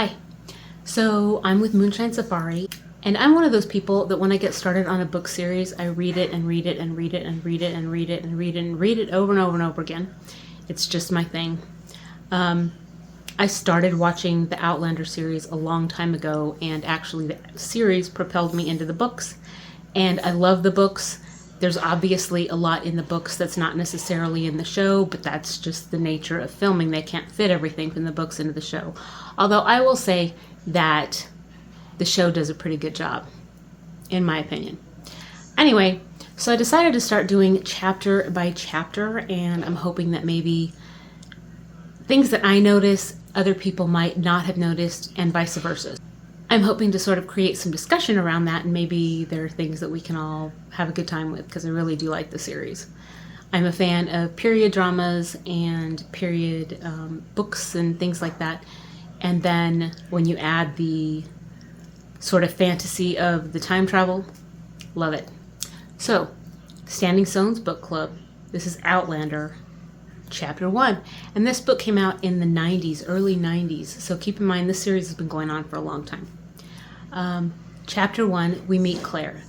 Hi. So I'm with MoonshineSafari, and I'm one of those people that when I get started on a book series, I read it and read it and read it and read it and read it and read it and read it over and over and over again. It's just my thing. I started watching the Outlander series a long time ago, and actually the series propelled me into the books. And I love the books. There's obviously a lot in the books that's not necessarily in the show, but that's just the nature of filming. They can't fit everything from the books into the show. Although I will say that the show does a pretty good job, in my opinion. Anyway, so I decided to start doing chapter by chapter, and I'm hoping that maybe things that I notice, other people might not have noticed, and vice versa. I'm hoping to sort of create some discussion around that, and maybe there are things that we can all have a good time with, because I really do like the series. I'm a fan of period dramas and period books and things like that. And then when you add the sort of fantasy of the time travel, love it. So, Standing Stones Book Club. This is Outlander, Chapter 1. And this book came out in the 90s, early 90s. So keep in mind, this series has been going on for a long time. Chapter 1, we meet Claire.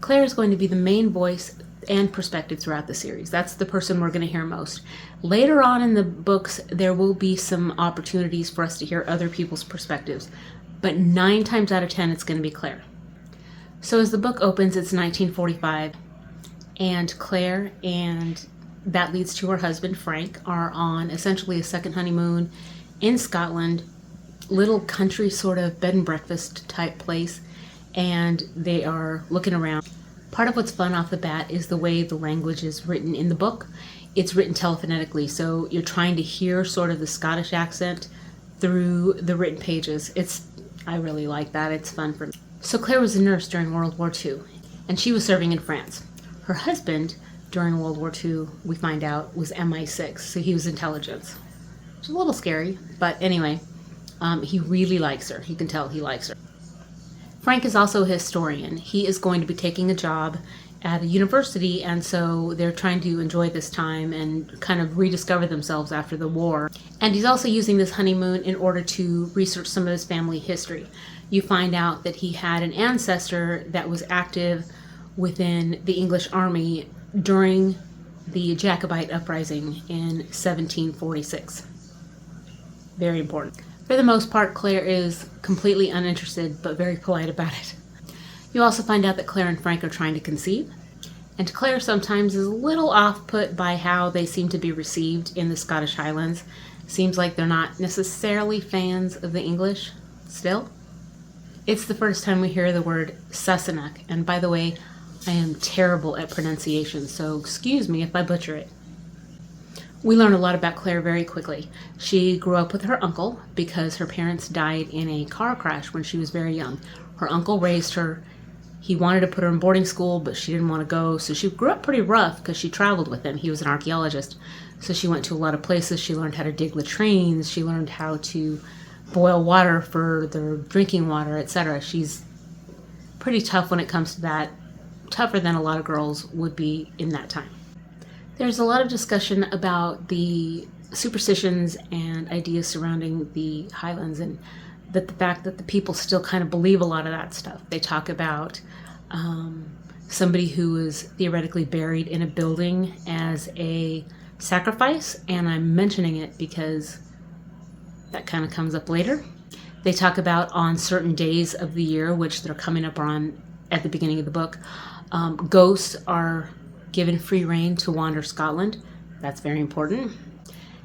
Claire is going to be the main voice and perspective throughout the series. That's the person we're going to hear most. Later on in the books, there will be some opportunities for us to hear other people's perspectives. But 9 times out of 10, it's going to be Claire. So as the book opens, it's 1945. And Claire, and that leads to her husband, Frank, are on essentially a second honeymoon in Scotland. Little country sort of bed and breakfast type place, and they are looking around. Part of what's fun off the bat is the way the language is written in the book. It's written telephonetically, so you're trying to hear sort of the Scottish accent through the written pages. I really like that. It's fun for me. So Claire was a nurse during World War II, and she was serving in France. Her husband during World War II, we find out, was MI6, so he was intelligence. It's a little scary, but anyway. He really likes her. He can tell he likes her. Frank is also a historian. He is going to be taking a job at a university, and so they're trying to enjoy this time and kind of rediscover themselves after the war. And he's also using this honeymoon in order to research some of his family history. You find out that he had an ancestor that was active within the English army during the Jacobite uprising in 1746. Very important. For the most part, Claire is completely uninterested, but very polite about it. You also find out that Claire and Frank are trying to conceive, and Claire sometimes is a little off-put by how they seem to be received in the Scottish Highlands. Seems like they're not necessarily fans of the English still. It's the first time we hear the word Sassenach, and by the way, I am terrible at pronunciation, so excuse me if I butcher it. We learn a lot about Claire very quickly. She grew up with her uncle because her parents died in a car crash when she was very young. Her uncle raised her. He wanted to put her in boarding school, but she didn't want to go, so she grew up pretty rough because she traveled with him. He was an archaeologist, so she went to a lot of places. She learned how to dig latrines. She learned how to boil water for their drinking water, etc. She's pretty tough when it comes to that, tougher than a lot of girls would be in that time. There's a lot of discussion about the superstitions and ideas surrounding the Highlands, and that the fact that the people still kind of believe a lot of that stuff. They talk about somebody who was theoretically buried in a building as a sacrifice, and I'm mentioning it because that kind of comes up later. They talk about on certain days of the year, which they're coming up on at the beginning of the book, ghosts are given free rein to wander Scotland. That's very important.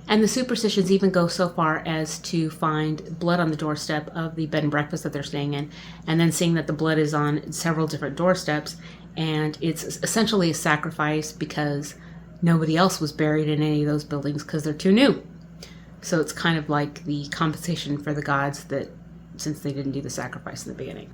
And the superstitions even go so far as to find blood on the doorstep of the bed and breakfast that they're staying in, and then seeing that the blood is on several different doorsteps, and it's essentially a sacrifice because nobody else was buried in any of those buildings because they're too new. So it's kind of like the compensation for the gods that since they didn't do the sacrifice in the beginning.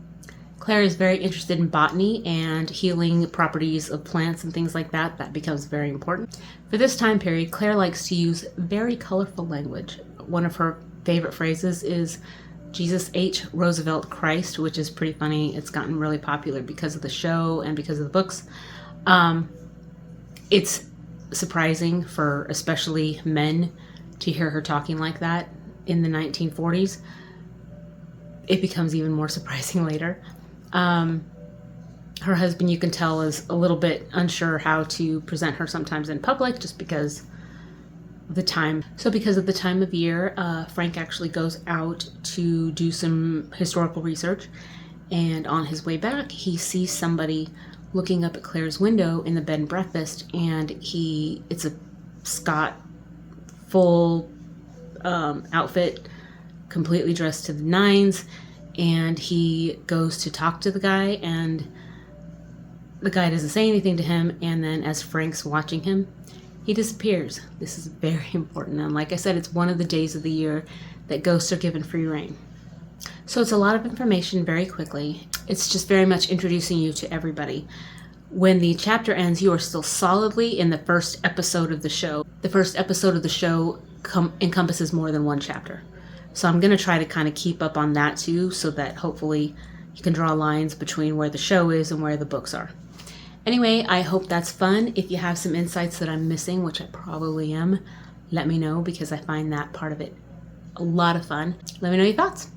Claire is very interested in botany and healing properties of plants and things like that. That becomes very important. For this time period, Claire likes to use very colorful language. One of her favorite phrases is Jesus H. Roosevelt Christ, which is pretty funny. It's gotten really popular because of the show and because of the books. It's surprising for especially men to hear her talking like that in the 1940s. it becomes even more surprising later. Her husband, you can tell, is a little bit unsure how to present her sometimes in public just because of the time. So because of the time of year, Frank actually goes out to do some historical research, and on his way back, he sees somebody looking up at Claire's window in the bed and breakfast, and it's a Scott full outfit, completely dressed to the nines, and he goes to talk to the guy, and the guy doesn't say anything to him, and then as Frank's watching him, he disappears. This is very important, and like I said, it's one of the days of the year that ghosts are given free rein. So it's a lot of information very quickly. It's just very much introducing you to everybody. When the chapter ends, you are still solidly in the first episode of the show. The first episode of the show encompasses more than one chapter. So I'm going to try to kind of keep up on that too, so that hopefully you can draw lines between where the show is and where the books are. Anyway, I hope that's fun. If you have some insights that I'm missing, which I probably am, let me know, because I find that part of it a lot of fun. Let me know your thoughts.